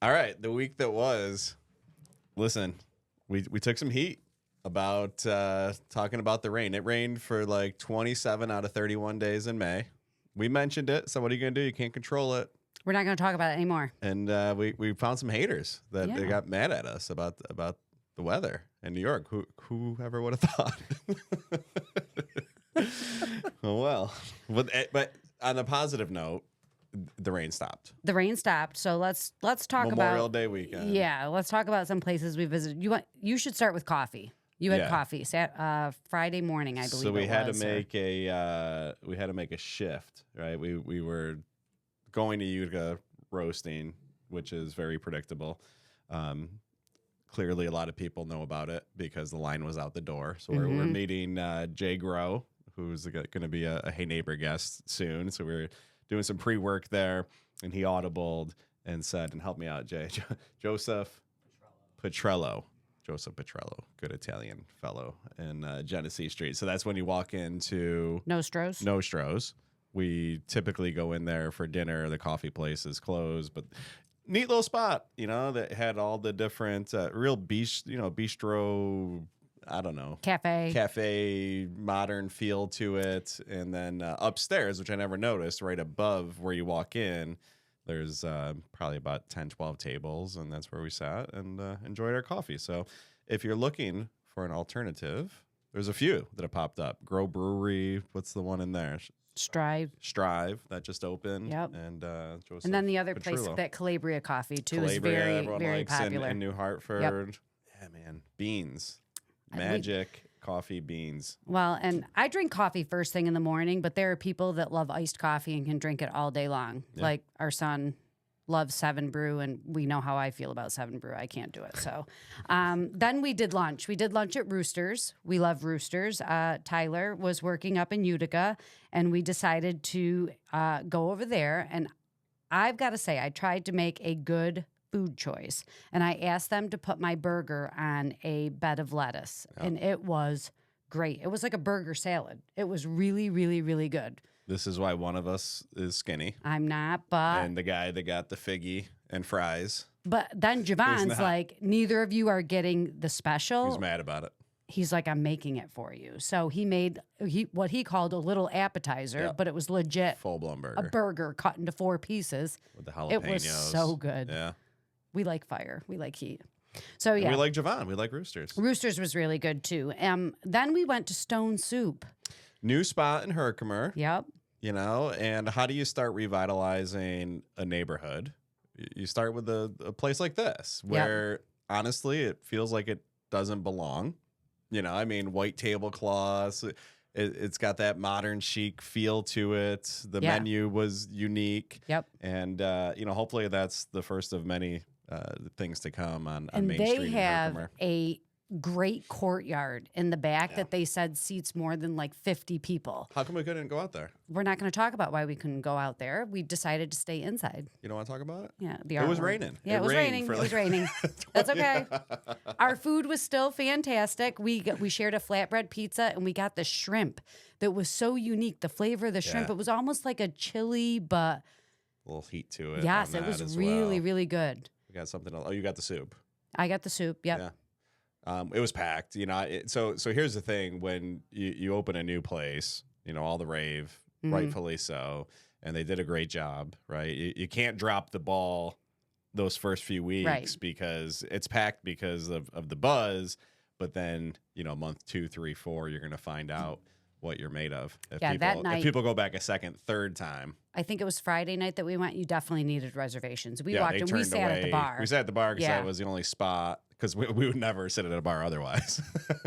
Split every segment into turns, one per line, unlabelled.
All right, the week that was. Listen, we took some heat about talking about the rain. It rained for like 27 out of 31 days in May. We mentioned it, so what are you gonna do? You can't control it.
We're not going to talk about it anymore.
And we found some haters that they got mad at us about the weather in New York. Whoever would have thought? well, but on a positive note, the rain stopped.
The rain stopped, so let's talk about
Memorial Day weekend.
Yeah, let's talk about some places we visited. You should start with coffee. You had coffee Friday morning, I believe.
So we had to make a shift, right? We were going to Utica Roasting, which is very predictable. Clearly, a lot of people know about it because the line was out the door. So we're meeting Jay Grow, who's going to be a Hey Neighbor guest soon. So we're doing some pre-work there, and he audibled and said, and help me out, Jay, Joseph Putrello. Joseph Putrello, good Italian fellow in Genesee Street. So that's when you walk into Nostro's. We typically go in there for dinner. The coffee place is closed, but neat little spot, that had all the different real bistro, I don't know, cafe, modern feel to it. And then upstairs, which I never noticed, right above where you walk in, there's probably about 10, 12 tables, and that's where we sat and enjoyed our coffee. So if you're looking for an alternative, there's a few that have popped up. Grow Brewery, what's the one in there? Strive, that just opened.
Yep.
And Joseph
and then the other place,
Petrillo.
that Calabria coffee, too,
Calabria,
is very popular.
In New Hartford.
Yep.
Yeah, man. Beans. Magic coffee beans.
Well, and I drink coffee first thing in the morning, but there are people that love iced coffee and can drink it all day long. Yeah. Like our son loves 7 Brew, and we know how I feel about 7 Brew. I can't do it. So then we did lunch. We did lunch at Roosters. We love Roosters. Tyler was working up in Utica, and we decided to go over there. And I've got to say, I tried to make a good food choice, and I asked them to put my burger on a bed of lettuce, and it was great. It was like a burger salad. It was really, really, really good.
This is why one of us is skinny.
I'm not, but...
And the guy that got the figgy and fries.
But then Javon's like, neither of you are getting the special.
He's mad about it.
He's like, I'm making it for you. So he made what he called a little appetizer, but it was legit.
Full-blown burger.
A burger cut into 4 pieces.
With the jalapeños.
It was so good.
Yeah.
We like fire. We like heat. So, yeah.
And we like Javon. We like Roosters.
Roosters was really good, too. Then we went to Stone Soup.
New spot in Herkimer.
Yep.
And how do you start revitalizing a neighborhood? You start with a place like this, where honestly, it feels like it doesn't belong. White tablecloths. It's got that modern chic feel to it. The menu was unique.
Yep.
And, hopefully that's the first of many things to come on Main Street in
And they have
Herkimer.
a great courtyard in the back that they said seats more than like 50 people.
How come we couldn't go out there?
We're not going to talk about why we couldn't go out there. We decided to stay inside.
You don't want to talk about it?
Yeah.
It was raining.
Yeah, it was raining. It was raining. That's okay. Our food was still fantastic. We shared a flatbread pizza, and we got the shrimp that was so unique. The flavor of the shrimp, it was almost like a chili, but...
A little heat to it.
Yes, it was really, really good.
We got something else. Oh, you got the soup.
I got the soup, yep.
Yeah. It was packed, so here's the thing. When you open a new place, all the rave, rightfully so, and they did a great job, right? You can't drop the ball those first few weeks because it's packed because of the buzz, but then, month 2, 3, 4, you're going to find out what you're made of. If people go back a second, third time.
I think it was Friday night that we went. You definitely needed reservations. We walked and we sat at the bar.
We sat at the bar because that was the only spot. Because we would never sit at a bar otherwise.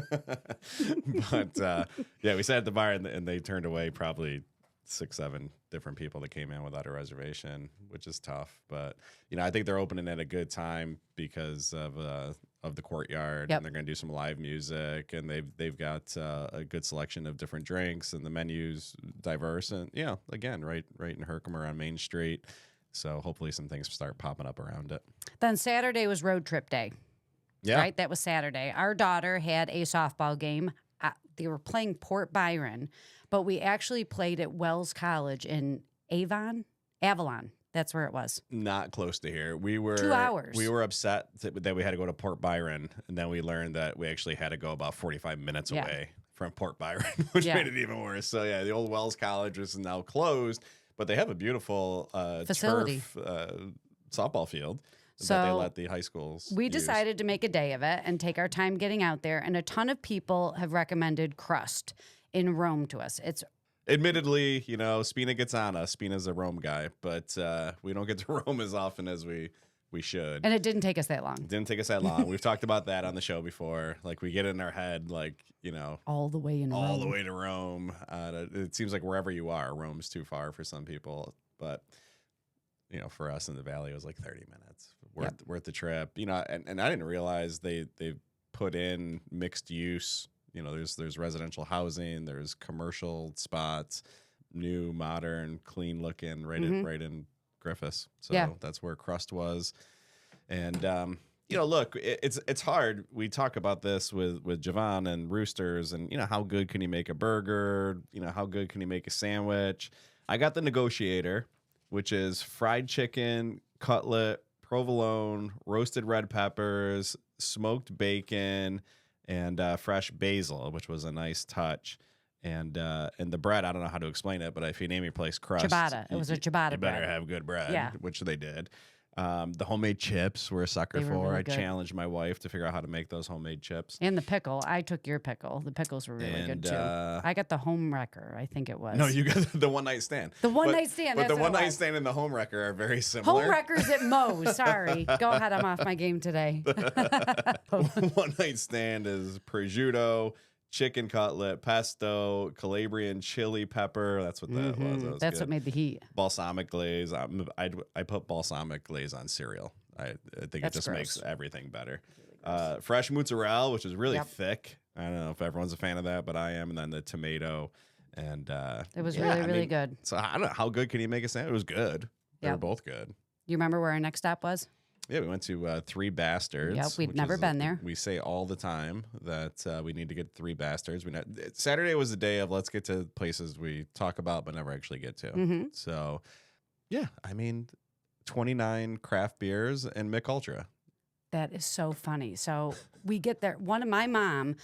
But, we sat at the bar, and they turned away probably 6, 7 different people that came in without a reservation, which is tough. But, I think they're opening at a good time because of the courtyard, and they're going to do some live music, and they've got a good selection of different drinks, and the menu's diverse. And, again, right in Herkimer on Main Street. So hopefully some things start popping up around it.
Then Saturday was road trip day.
Yeah.
Right? That was Saturday. Our daughter had a softball game. They were playing Port Byron, but we actually played at Wells College in Avalon. That's where it was.
Not close to here. We were
2 hours.
We were upset that we had to go to Port Byron, and then we learned that we actually had to go about 45 minutes away from Port Byron, which made it even worse. So yeah, the old Wells College is now closed, but they have a beautiful
facility,
softball field.
So
that they let the high schools
we
use.
decided to make a day of it and take our time getting out there. And a ton of people have recommended Crust in Rome to us. It's
admittedly, you know, Spina gets on us. Spina's a Rome guy, but we don't get to Rome as often as we should.
And it didn't take us that long.
It didn't take us that long. We've talked about that on the show before. Like we get in our head, like, you know,
all the way
to Rome. It seems like wherever you are, Rome's too far for some people, but you know, for us in the Valley, it was like 30 minutes worth the trip. You know, and I didn't realize they put in mixed use. You know, there's residential housing, there's commercial spots, new, modern, clean looking, right in Griffiths. So that's where Crust was. And you know, look, it's hard. We talk about this with Javon and Roosters, and you know, how good can you make a burger? You know, how good can you make a sandwich? I got the Negotiator, which is fried chicken, cutlet, provolone, roasted red peppers, smoked bacon, and fresh basil, which was a nice touch. And the bread, I don't know how to explain it, but if you name your place Crust,
ciabatta. It was a ciabatta bread.
You better have good bread, which they did. The homemade chips were a sucker for.
Really
I
good.
Challenged my wife to figure out how to make those homemade chips.
And the pickle. I took your pickle. The pickles were really good too. I got the home wrecker, I think it was.
No, you got the one night stand.
The one night stand.
But the one night stand and the home wrecker are very similar.
Home wreckers at Moe's. Sorry. Go ahead. I'm off my game today.
One night stand is prosciutto, chicken cutlet, pesto, Calabrian chili pepper. That's what that was.
That's what made the heat.
Balsamic glaze. I put balsamic glaze on cereal. I think it just makes everything better. Fresh mozzarella, which is really thick. I don't know if everyone's a fan of that, but I am. And then the tomato. And
it was really good.
So I don't know. How good can you make a sandwich? It was good. They were both good.
You remember where our next stop was?
Yeah, we went to Three Bastards.
Yep, we'd never been there.
We say all the time that we need to get Three Bastards. Saturday was the day of let's get to places we talk about but never actually get to. So, yeah, I mean, 29 craft beers and Mick Ultra.
That is so funny. So we get there. My mom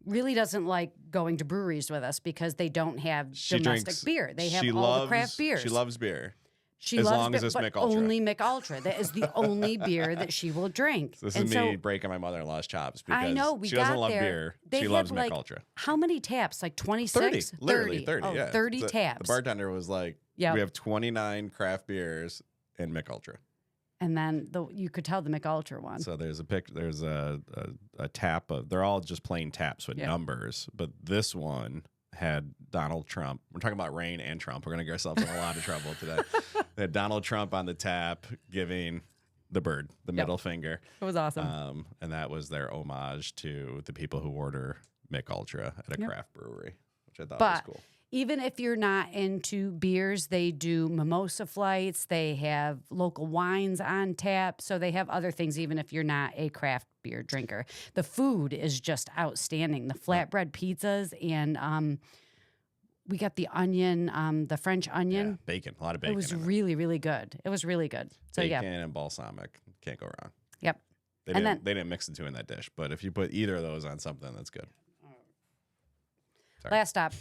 really doesn't like going to breweries with us because they don't have domestic beer. They have all the craft beers.
She loves beer.
She
as
loves
long as it's Mick Ultra.
Only Mick Ultra. That is the only beer that she will drink.
So this is me breaking my mother-in-aw's chops because
I know,
she doesn't love beer. She loves Mick Ultra.
How many taps? Like 26?
30. Literally 30.
Oh,
yeah.
30 taps.
The bartender was like, we have 29 craft beers and Mick Ultra.
And then you could tell the Mick Ultra one.
So there's a tap of, they're all just plain taps with numbers, but this one had Donald Trump. We're talking about rain and Trump. We're going to get ourselves in a lot of trouble today. They had Donald Trump on the tap giving the bird the middle finger.
It was awesome.
And that was their homage to the people who order Mick Ultra at a craft brewery, which I thought was cool.
Even if you're not into beers, they do mimosa flights. They have local wines on tap. So they have other things, even if you're not a craft beer drinker. The food is just outstanding. The flatbread pizzas and we got the onion, the French onion.
Yeah, bacon, a lot of bacon.
It was really, really good. It was really good. So
bacon and balsamic. Can't go wrong.
Yep.
They didn't mix the two in that dish, but if you put either of those on something, that's good. Sorry.
Last stop.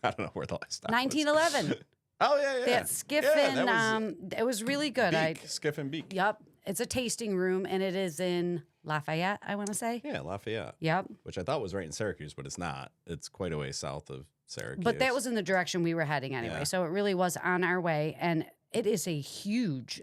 I don't know where the last stop
1911.
was. Oh, yeah.
That Skiffin, it was really good.
Skiffin Beak.
Yep. It's a tasting room, and it is in Lafayette, I want to say.
Yeah, Lafayette.
Yep.
Which I thought was right in Syracuse, but it's not. It's quite a way south of Syracuse.
But that was in the direction we were heading anyway, so it really was on our way, and it is a huge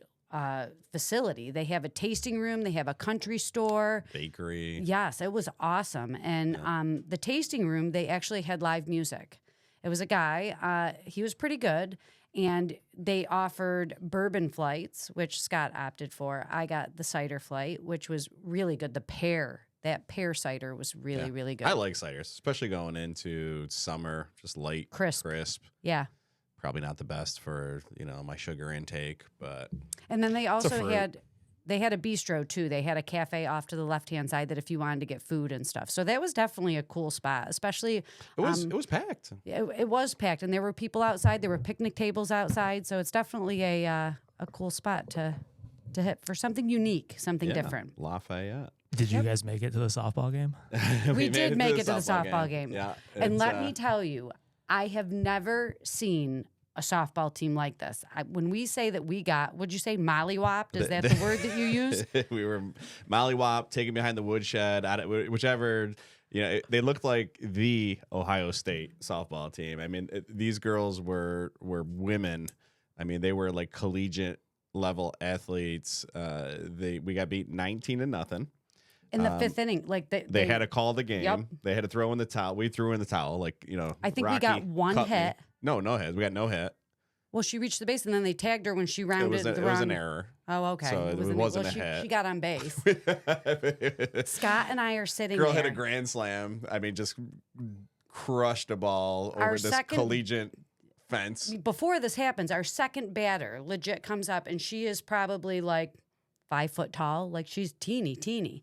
facility. They have a tasting room. They have a country store.
Bakery.
Yes, it was awesome. And the tasting room, they actually had live music. It was a guy. He was pretty good. And they offered bourbon flights, which Scott opted for. I got the cider flight, which was really good. That pear cider was really, really good.
I like ciders, especially going into summer, just light, crisp.
Yeah.
Probably not the best for, my sugar intake, but.
And then they also had a bistro too. They had a cafe off to the left-hand side that if you wanted to get food and stuff. So that was definitely a cool spot, especially.
It was packed.
It was packed, and there were people outside. There were picnic tables outside. So it's definitely a a cool spot to hit for something unique, something different.
Lafayette.
Did you guys make it to the softball game?
We did make it to the softball game.
Yeah.
And let me tell you, I have never seen a softball team like this. When we say that we got, would you say mollywopped? Is that the word that you use?
We were mollywopped, taken behind the woodshed, whichever. They looked like the Ohio State softball team. I mean, these girls were women. I mean, they were like collegiate level athletes. We got beat 19-0.
In the fifth inning, like
they had to call the game.
Yep.
They had to throw in the towel. We threw in the towel,
I think
Rocky
we got one hit.
No hits. We got no hit.
Well, she reached the base, and then they tagged her when she rounded
It was an error.
Oh, okay.
So it wasn't a hit.
She got on base. Scott and I are sitting
Girl
there.
hit a grand slam. I mean, just crushed a ball over this collegiate fence.
Before this happens, our second batter legit comes up, and she is probably like 5 foot tall. Like, she's teeny.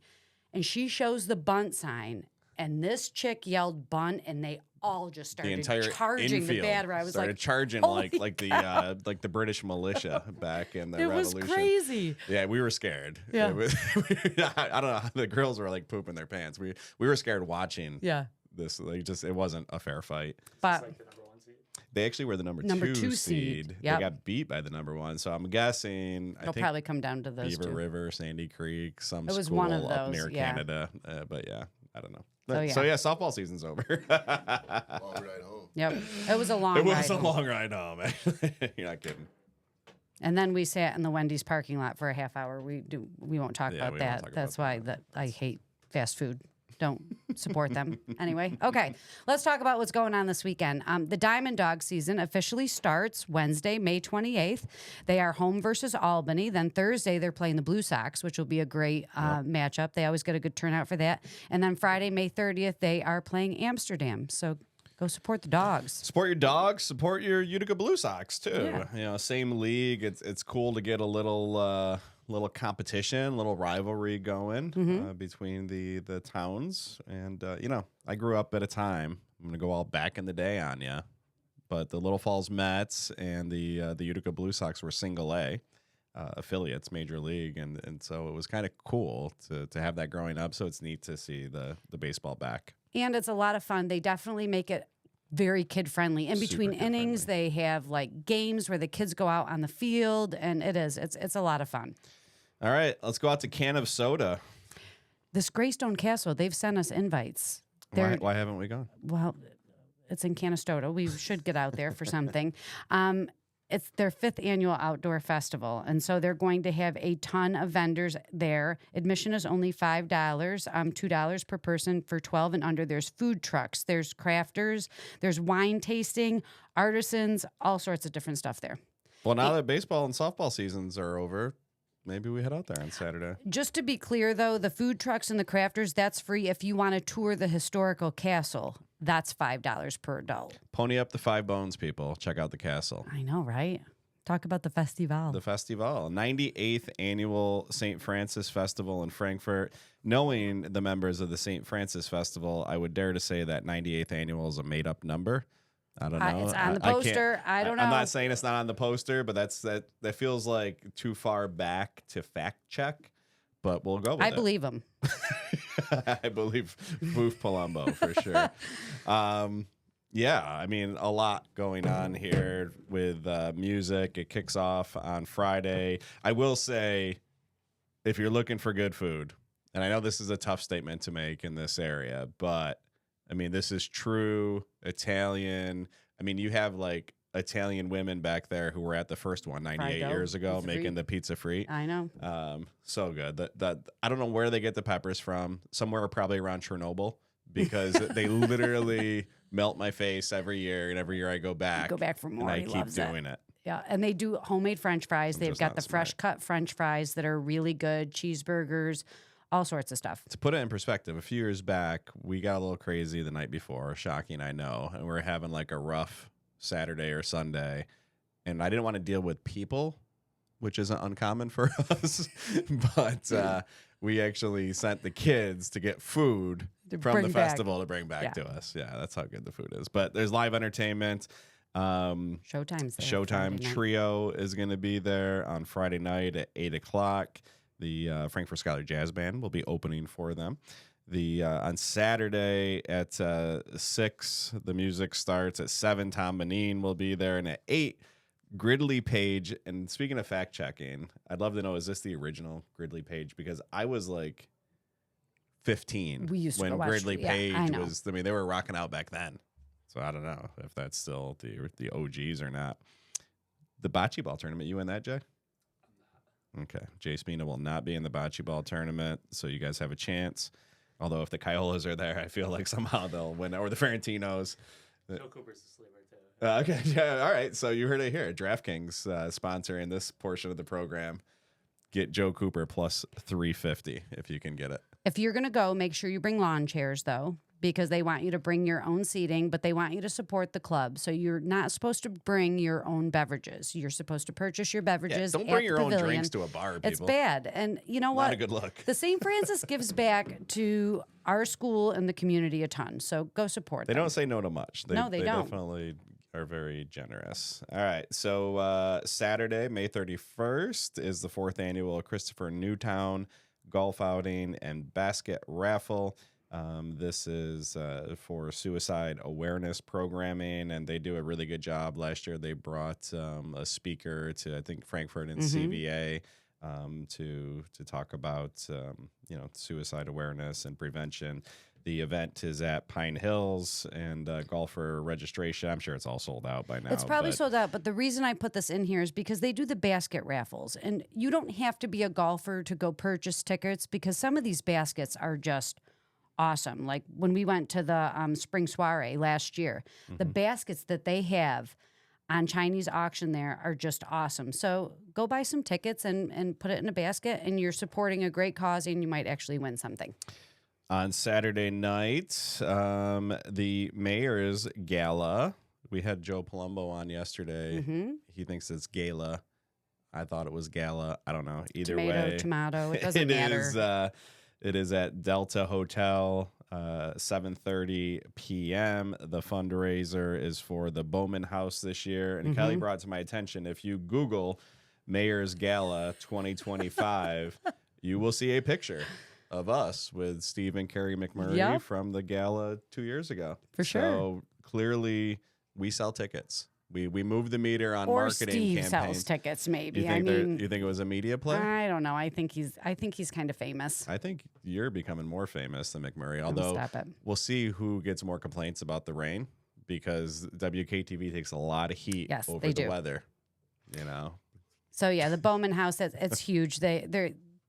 And she shows the bunt sign, and this chick yelled bunt, and they all just started charging the batter. I was
started charging like the British militia back in the Revolution.
It was crazy.
Yeah, we were scared.
Yeah.
I don't know. The girls were like pooping their pants. We were scared watching.
Yeah.
This it wasn't a fair fight.
But
they actually were the number two seed.
Yep.
They got beat by the number 1. So I'm guessing
it'll probably come down to those
Beaver
two.
River, Sandy Creek, some
it was
school
one of those,
up near Canada. But yeah, I don't know. So yeah, softball season's over.
Long ride home.
Yep. It was a long ride.
It was a long ride home. You're not kidding.
And then we sat in the Wendy's parking lot for a half hour. We won't talk about
we won't
that.
talk
That's
about
why I hate fast food. Don't support them. Anyway, okay. Let's talk about what's going on this weekend. The Diamond Dog season officially starts Wednesday, May 28th. They are home versus Albany. Then Thursday, they're playing the Blue Sox, which will be a great matchup. They always get a good turnout for that. And then Friday, May 30th, they are playing Amsterdam. So go support the dogs.
Support your dogs. Support your Utica Blue Sox too.
Yeah.
Same league. It's cool to get a little competition, little rivalry going between the towns. And I grew up at a time. I'm gonna go all back in the day on you, but the Little Falls Mets and the Utica Blue Sox were single A affiliates, major league, and so it was kind of cool to have that growing up. So it's neat to see the baseball back.
And it's a lot of fun. They definitely make it very kid friendly. In between innings, they have like games where the kids go out on the field, and it's a lot of fun.
All right, let's go out to Can of Soda.
This Greystone Castle, they've sent us invites.
Why haven't we gone?
Well, it's in Canastota. We should get out there for something. It's their 5th annual outdoor festival, and so they're going to have a ton of vendors there. Admission is only $5, $2 per person for 12 and under. There's food trucks, there's crafters, there's wine tasting, artisans, all sorts of different stuff there.
Well, now that baseball and softball seasons are over, maybe we head out there on Saturday.
Just to be clear, though, the food trucks and the crafters, that's free. If you want to tour the historical castle, that's $5 per adult.
Pony up the 5 bones, people. Check out the castle.
I know, right? Talk about the festival.
The festival. 98th annual St. Francis Festival in Frankfurt. Knowing the members of the St. Francis Festival, I would dare to say that 98th annual is a made-up number. I don't know.
It's on the poster. I don't know.
I'm not saying it's not on the poster, but that feels like too far back to fact check. But we'll go with it.
I believe him.
I believe Boof Palumbo for sure. Yeah, I mean, a lot going on here with music. It kicks off on Friday. I will say, if you're looking for good food, and I know this is a tough statement to make in this area, but I mean, this is true Italian. I mean, you have like Italian women back there who were at the first one 98 years ago making the pizza free.
I know.
So good. That I don't know where they get the peppers from. Somewhere probably around Chernobyl, because they literally melt my face every year, and every year I go back.
Go back for more.
And I keep doing it.
Yeah, and they do homemade French fries. They've got the fresh cut French fries that are really good, cheeseburgers, all sorts of stuff.
To put it in perspective, a few years back, we got a little crazy the night before. Shocking, I know. And we were having like a rough Saturday or Sunday. And I didn't want to deal with people, which isn't uncommon for us. But we actually sent the kids to get food from the festival to bring back to us. Yeah, that's how good the food is. But there's live entertainment.
Showtime's there
Showtime
Friday night.
Trio is going to be there on Friday night at 8 o'clock. The Frankfurt Scholar Jazz Band will be opening for them. On Saturday at 6, the music starts. At 7, Tom Manine will be there. And at 8, Gridley Page. And speaking of fact checking, I'd love to know, is this the original Gridley Page? Because I was like 15
We used to
when
go watch-
Gridley
yeah, I
Page
know.
was, I mean, they were rocking out back then. So I don't know if that's still the OGs or not. The bocce ball tournament, you in that, Jay? Okay. Jay Spina will not be in the bocce ball tournament, so you guys have a chance. Although if the Kyolas are there, I feel like somehow they'll win, or the Ferentinos.
Joe Cooper's a sleeper too.
Okay, yeah, all right. So you heard it here. DraftKings sponsoring this portion of the program. Get Joe Cooper plus 350 if you can get it.
If you're going to go, make sure you bring lawn chairs, though, because they want you to bring your own seating, but they want you to support the club. So you're not supposed to bring your own beverages. You're supposed to purchase your beverages.
Don't
at
bring
the
your own
pavilion.
drinks to a bar, people.
It's bad. And you know what?
Not a good look.
The St. Francis gives back to our school and the community a ton. So go support
They
them.
don't say no to much.
No, they don't.
Definitely are very generous. All right. So Saturday, May 31st, is the 4th annual Christopher Newtown golf outing and basket raffle. This is for suicide awareness programming, and they do a really good job. Last year, they brought a speaker to, I think, Frankfurt and CVA to talk about suicide awareness and prevention. The event is at Pine Hills, and golfer registration, I'm sure it's all sold out by now.
It's probably sold out, but the reason I put this in here is because they do the basket raffles, and you don't have to be a golfer to go purchase tickets, because some of these baskets are just awesome. Like when we went to the spring soiree last year, the baskets that they have on Chinese auction there are just awesome. So go buy some tickets and put it in a basket, and you're supporting a great cause, and you might actually win something.
On Saturday night, the mayor's gala. We had Joe Palumbo on yesterday. He thinks it's gala. I thought it was gala. I don't know. Either way,
Tomato. It doesn't matter.
It is at Delta Hotel, 7:30 p.m. The fundraiser is for the Bowman House this year. And Kelly brought to my attention, if you Google Mayor's Gala 2025, you will see a picture of us with Steve and Carrie McMurray from the gala 2 years ago.
For sure.
So clearly we sell tickets. We moved the meter on
Or
marketing
Steve
campaign.
sells tickets, maybe.
You think it was a media play?
I don't know. I think he's kind of famous.
I think you're becoming more famous than McMurray. Although
stop it.
we'll see who gets more complaints about the rain, because WKTV takes a lot of heat over
they
the
do.
weather. You know.
So yeah, the Bowman House, it's huge.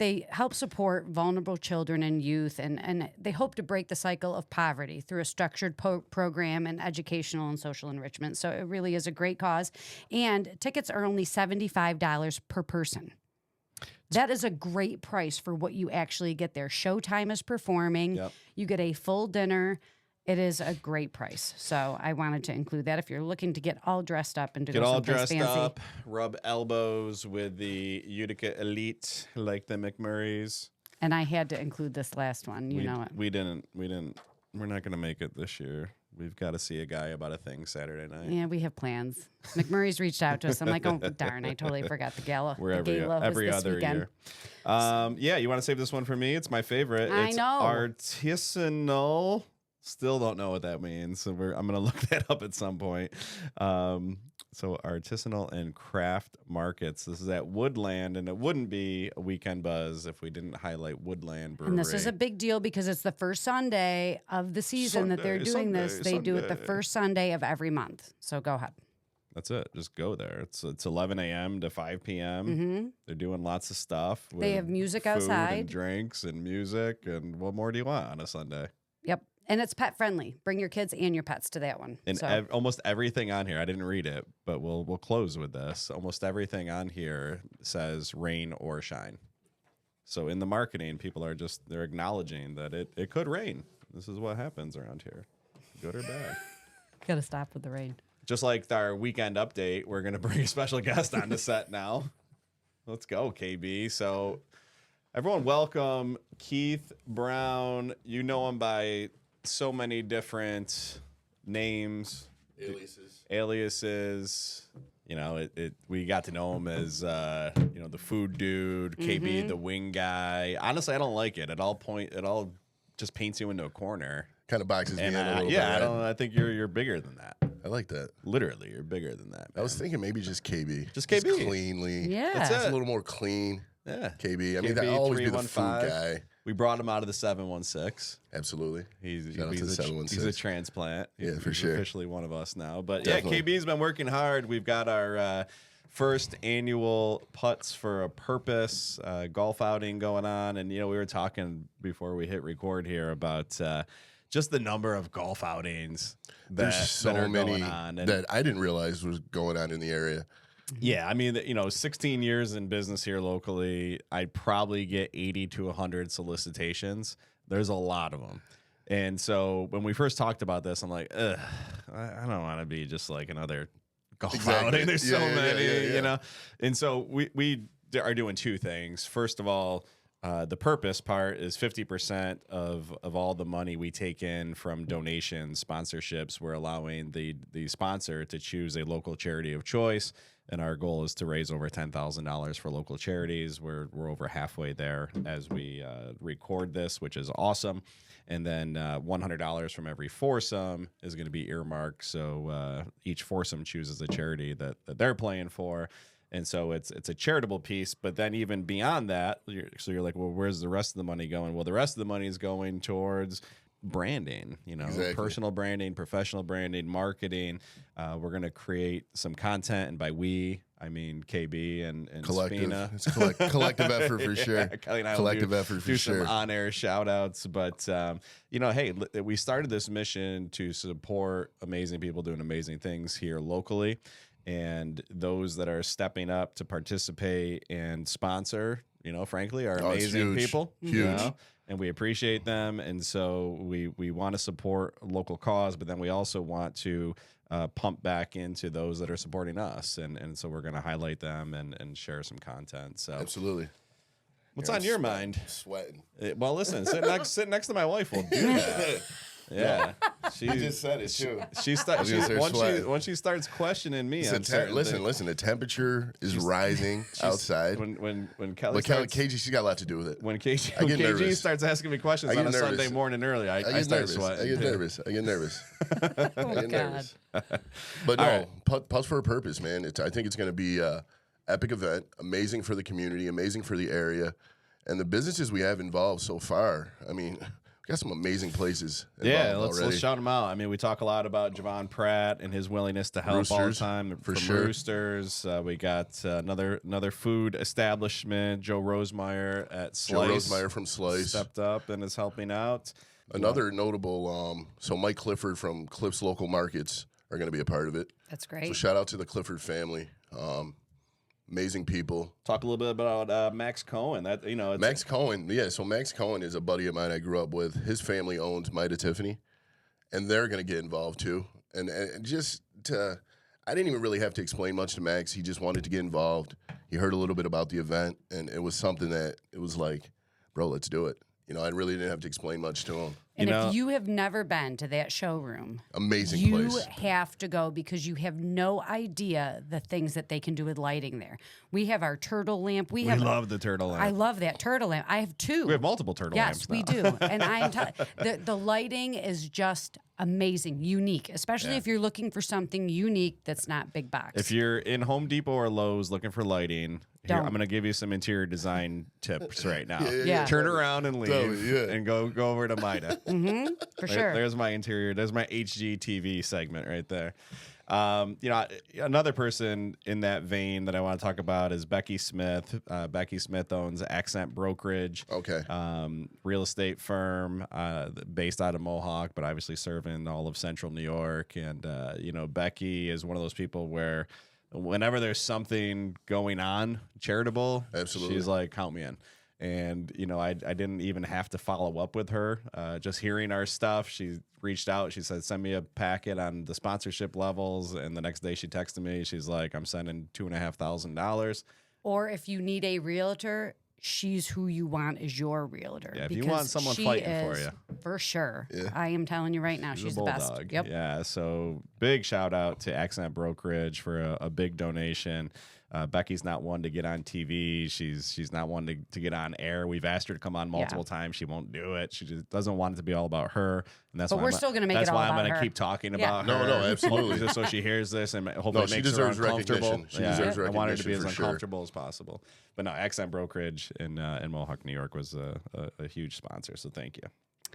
They help support vulnerable children and youth, and they hope to break the cycle of poverty through a structured program and educational and social enrichment. So it really is a great cause. And tickets are only $75 per person. That is a great price for what you actually get there. Showtime is performing.
Yep.
You get a full dinner. It is a great price. So I wanted to include that if you're looking to get all dressed up and to
Get
go
all
someplace
dressed
fancy.
up, rub elbows with the Utica Elite like the McMurrays.
And I had to include this last one. You know it.
We didn't. We're not going to make it this year. We've got to see a guy about a thing Saturday night.
Yeah, we have plans. McMurray's reached out to us. I'm like, oh, darn, I totally forgot the gala.
We're
the gala
every
was this
other
weekend.
year. Yeah, you want to save this one for me? It's my favorite.
I
It's
know.
artisanal. Still don't know what that means. So I'm going to look that up at some point. So artisanal and craft markets. This is at Woodland, and it wouldn't be a weekend buzz if we didn't highlight Woodland Brewery.
And this is a big deal because it's the first Sunday of the season that they're doing this. They do it the first Sunday of every month. So go ahead.
That's it. Just go there. It's 11 a.m. to 5 p.m. They're doing lots of stuff.
They have music
food
outside.
and drinks and music. And what more do you want on a Sunday?
Yep. And it's pet friendly. Bring your kids and your pets to that one.
And
So
almost everything on here, I didn't read it, but we'll close with this. Almost everything on here says rain or shine. So in the marketing, people are they're acknowledging that it could rain. This is what happens around here, good or bad.
gotta stop with the rain.
Just like our weekend update, we're going to bring a special guest on the set now. Let's go, KB. So everyone, welcome Keith Brown. You know him by so many different names aliases. You know, we got to know him as the food dude, KB, the wing guy. Honestly, I don't like it. It all just paints you into a corner.
Kind of boxes me in a little bit.
Yeah,
Right?
I think you're bigger than that.
I like that.
Literally, you're bigger than that. Man.
I was thinking maybe just KB.
Just KB.
Just cleanly.
Yeah.
That's
It's
it.
a little more clean.
Yeah.
KB. I mean,
KB,
that'll always be the food
315.
guy.
We brought him out of the 716.
Absolutely.
He's
Shout out to the
a
716.
transplant.
Yeah, for
He's
sure.
officially one of us now. But
Definitely.
yeah, KB's been working hard. We've got our first annual Putts for a Purpose golf outing going on. And, we were talking before we hit record here about just the number of golf outings
There's so
that are
many
going on. And
that I didn't realize was going on in the area.
yeah, I mean, 16 years in business here locally, I probably get 80 to 100 solicitations. There's a lot of them. And so when we first talked about this, I'm like, ugh, I don't want to be just like another golf outing. There's so many, you know? And so we are doing two things. First of all, the purpose part is 50% of all the money we take in from donations, sponsorships. We're allowing the sponsor to choose a local charity of choice. And our goal is to raise over $10,000 for local charities. We're over halfway there as we record this, which is awesome. And then $100 from every foursome is going to be earmarked. So each foursome chooses a charity that they're playing for. And so it's a charitable piece. But then even beyond that, you're like, well, where's the rest of the money going? Well, the rest of the money is going towards branding,
Exactly.
personal branding, professional branding, marketing. We're going to create some content. And by we, I mean KB and
Collective.
Spina.
It's collective effort for sure.
Kelly and I
Collective
will
effort for
do
sure.
some on-air shout-outs. But, hey, we started this mission to support amazing people doing amazing things here locally. And those that are stepping up to participate and sponsor, frankly, are amazing people.
Huge.
And we appreciate them. And so we want to support a local cause, but then we also want to pump back into those that are supporting us. And so we're going to highlight them and share some content. So
Absolutely.
what's on your mind?
Sweating.
Well, listen, sit next to my wife. We'll do that. Yeah,
I just said it too.
Once she starts questioning me,
Listen. The temperature is rising outside.
When Kelly
But
starts,
KG, she's got a lot to do with it.
when KG,
I get
KG
nervous.
starts asking me questions
I get
on a
nervous.
Sunday morning early, I
get
start
nervous.
sweating.
I get nervous. I get nervous.
Oh, God.
But
All
no,
right.
Putts for a Purpose, man. I think it's going to be an epic event, amazing for the community, amazing for the area, and the businesses we have involved so far. I mean, we got some amazing places involved
Yeah, let's shout them out. I mean, we talk a lot about Javon Pratt and his willingness to help all the
Roosters,
time
for
from
sure.
Roosters. We got another food establishment, Joe Rosemeyer at
Joe
Slice.
Rosemeyer from Slice.
Stepped up and is helping out.
Another notable, so Mike Clifford from Cliff's Local Markets are going to be a part of it.
That's
So
great.
shout out to the Clifford family. Amazing people.
Talk a little bit about Max Cohen.
Max Cohen, yeah. So Max Cohen is a buddy of mine I grew up with. His family owns Mida Tiffany, and they're going to get involved too. And just to, I didn't even really have to explain much to Max. He just wanted to get involved. He heard a little bit about the event, and it was something that it was like, bro, let's do it. I really didn't have to explain much to him.
And if you have never been to that showroom,
Amazing
you
place.
have to go because you have no idea the things that they can do with lighting there. We have our turtle lamp.
We love the turtle lamp.
I love that turtle lamp. I have two.
We have multiple turtle lamps
Yes, we do. And the lighting is just amazing, unique, especially if you're looking for something unique that's not big box.
If you're in Home Depot or Lowe's looking for lighting, here, I'm going to give you some interior design tips right now.
Yeah.
Turn around and leave
Totally,
and go over to Mida.
For sure.
There's my interior. There's my HGTV segment right there. Another person in that vein that I want to talk about is Becky Smith. Becky Smith owns Accent Brokerage.
Okay.
Real estate firm based out of Mohawk, but obviously serving all of Central New York. And, Becky is one of those people where whenever there's something going on charitable,
Absolutely.
she's like, count me in. And, I didn't even have to follow up with her. Just hearing our stuff, she reached out. She said, send me a packet on the sponsorship levels. And the next day she texted me. She's like, I'm sending $2,500.
Or if you need a realtor, she's who you want as your realtor.
Yeah, if you
because
want someone
she
fighting for
is
you.
For sure.
Yeah.
I am telling you right now, she's the best.
bulldog.
Yep.
Yeah. So big shout out to Accent Brokerage for a big donation. Becky's not one to get on TV. She's not one to get on air. We've asked her to come on multiple times. She won't do it. She just doesn't want it to be all about her. And that's
But
why
we're still going to make it all
That's
about
why I'm going
her.
to keep talking
Yeah.
about
No,
her.
no, absolutely.
Just so she hears this and hopefully
she
makes her
deserves
uncomfortable.
recognition. She deserves
I want her to be
recognition
as
for sure.
uncomfortable as possible. But no, Accent Brokerage in Mohawk, New York was a huge sponsor. So thank you.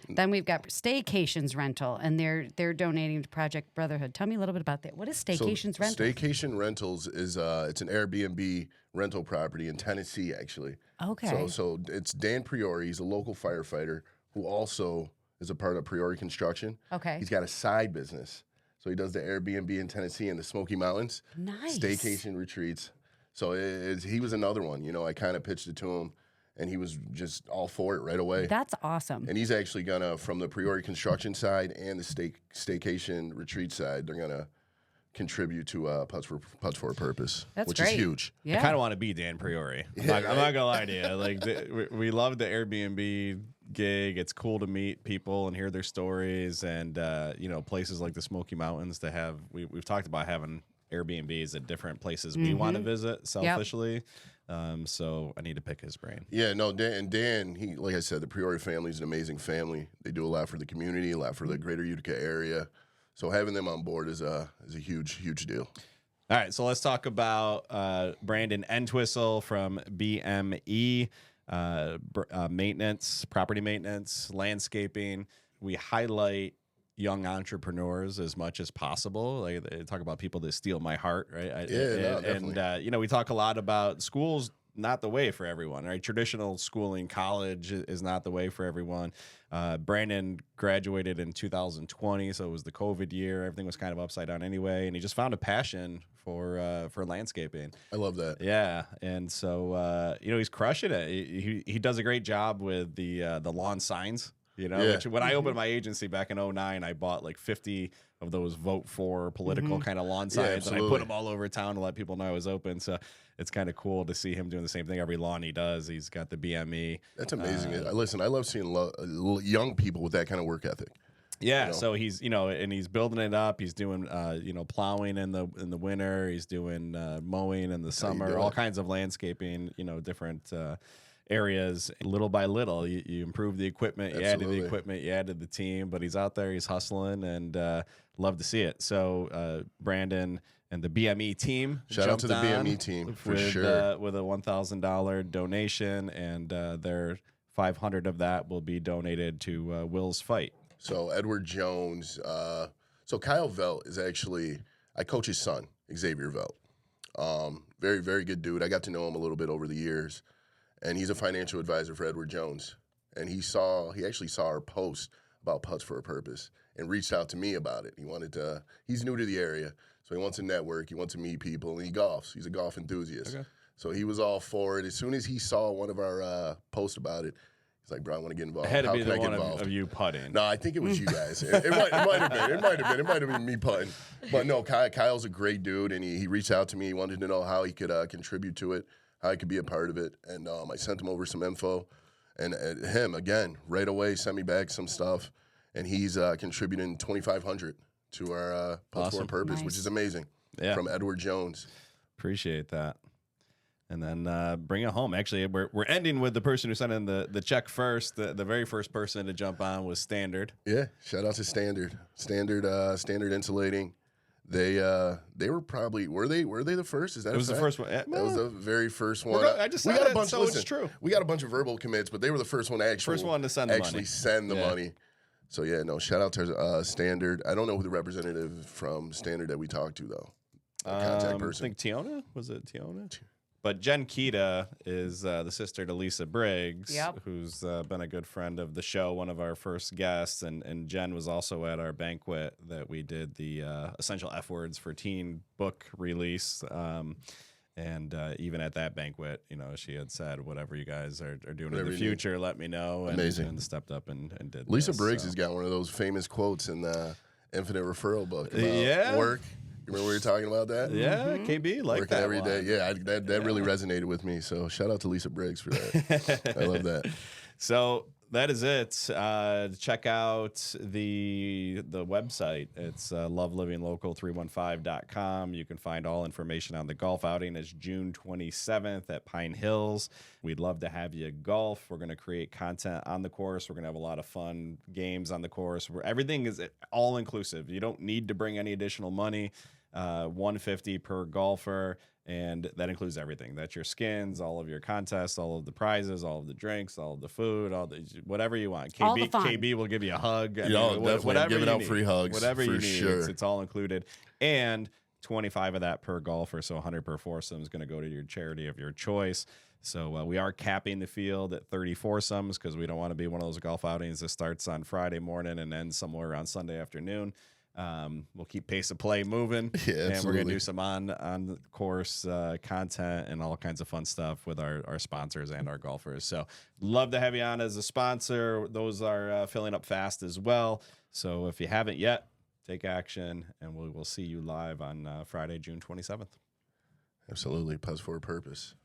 Then we've got Staycations Rental, and they're donating to Project Brotherhood. Tell me a little bit about that. What is Staycations Rental?
Staycation Rentals is it's an Airbnb rental property in Tennessee, actually.
Okay.
So it's Dan Priori. He's a local firefighter who also is a part of Priori Construction.
Okay.
He's got a side business. So he does the Airbnb in Tennessee in the Smoky Mountains.
Nice.
Staycation retreats. So he was another one. You know, I kind of pitched it to him, and he was just all for it right away.
That's awesome.
And he's actually gonna, from the Priori Construction side and the Staycation retreat side, they're gonna contribute to Putts for a Purpose,
That's
which
great.
is huge.
Yeah.
I kind of want to be Dan Priori. I'm not gonna lie to you. Like we love the Airbnb gig. It's cool to meet people and hear their stories, and places like the Smoky Mountains to have. We've talked about having Airbnbs at different places we want to visit selfishly. So I need to pick his brain.
Yeah, no, Dan, he, like I said, the Priori family is an amazing family. They do a lot for the community, a lot for the greater Utica area. So having them on board is a huge, huge deal.
All right, so let's talk about Brandon Entwistle from BME, maintenance, property maintenance, landscaping. We highlight young entrepreneurs as much as possible. Like they talk about people that steal my heart, right?
Definitely.
And we talk a lot about schools. Not the way for everyone, right? Traditional schooling, college is not the way for everyone. Brandon graduated in 2020, so it was the COVID year. Everything was kind of upside down anyway, and he just found a passion for landscaping.
I love that.
Yeah, and so he's crushing it. He does a great job with the lawn signs. Which when I opened my agency back in 2009, I bought like 50 of those vote for political kind of lawn signs, and I put them all over town to let people know I was open. So it's kind of cool to see him doing the same thing every lawn he does. He's got the BME.
That's amazing. Listen, I love seeing young people with that kind of work ethic.
Yeah, so he's and he's building it up. He's doing plowing in the winter. He's doing mowing in the summer. All kinds of landscaping. Different areas. Little by little, you improve the equipment. You added the equipment. You added the team. But he's out there. He's hustling, and love to see it. So Brandon and the BME team.
Shout out to the BME team for sure.
With a $1,000 donation, and their 500 of that will be donated to Will's Fight.
So Edward Jones. So Kyle Velt is actually, I coach his son, Xavier Velt. Very, very good dude. I got to know him a little bit over the years, and he's a financial advisor for Edward Jones. And he actually saw our post about Putts for a Purpose and reached out to me about it. He's new to the area, so he wants to network. He wants to meet people, and he golfs. He's a golf enthusiast. Okay. So he was all for it. As soon as he saw one of our posts about it, he's like, bro, I want to get involved.
It had to
How
be
can
the
I get
one
involved?
of you putting.
No, I think it was you guys. It might have been. It might have been me putting. But no, Kyle's a great dude, and he reached out to me. He wanted to know how he could contribute to it, how he could be a part of it. And I sent him over some info. And him, again, right away, sent me back some stuff. And he's contributing $2,500 to our Putts for a Purpose, which is amazing. Yeah. From Edward Jones.
Appreciate that. And then bring it home. Actually, we're ending with the person who sent in the check first. The very first person to jump on was Standard.
Yeah, shout out to Standard. Standard Insulating. They were probably were they the first? Is that
it was the first one?
That was the very first one.
I just said it, so it's true.
We got a bunch of verbal commits, but they were the first one to
send the
money. So yeah, no, shout out to Standard. I don't know who the representative from Standard that we talked to though. Contact person.
I think Tiona. Was it Tiona? But Jen Kita is the sister to Lisa Briggs, who's been a good friend of the show, one of our first guests. And Jen was also at our banquet that we did the Essential F Words for Teen book release. And even at that banquet, she had said, whatever you guys are doing in the future, let me know. And,
amazing.
And stepped up and did
Lisa Briggs has got one of those famous quotes in the Infinite Referral book about work. You remember we were talking about that?
Yeah, KB, like
working
that
every day. Yeah, that really resonated with me. So shout out to Lisa Briggs for that. I love that.
So that is it. Check out the website. It's lovelivinglocal315.com. You can find all information on the golf outing. It's June 27th at Pine Hills. We'd love to have you golf. We're going to create content on the course. We're going to have a lot of fun games on the course. Everything is all inclusive. You don't need to bring any additional money. $150 per golfer. And that includes everything. That's your skins, all of your contests, all of the prizes, all of the drinks, all of the food, all the whatever you want.
All the fun.
KB will give you a hug.
Definitely.
Whatever
Giving
you
out
need.
free hugs.
Whatever
for
you need.
sure.
It's all included. And 25 of that per golfer, so 100 per foursome is going to go to your charity of your choice. So we are capping the field at 30 foursomes because we don't want to be one of those golf outings that starts on Friday morning and ends somewhere around Sunday afternoon. We'll keep pace of play moving,
Yeah,
and we're gonna
absolutely.
do some on course content and all kinds of fun stuff with our sponsors and our golfers. So love to have you on as a sponsor. Those are filling up fast as well. So if you haven't yet, take action, and we will see you live on Friday, June 27th.
Absolutely. Pause for a purpose.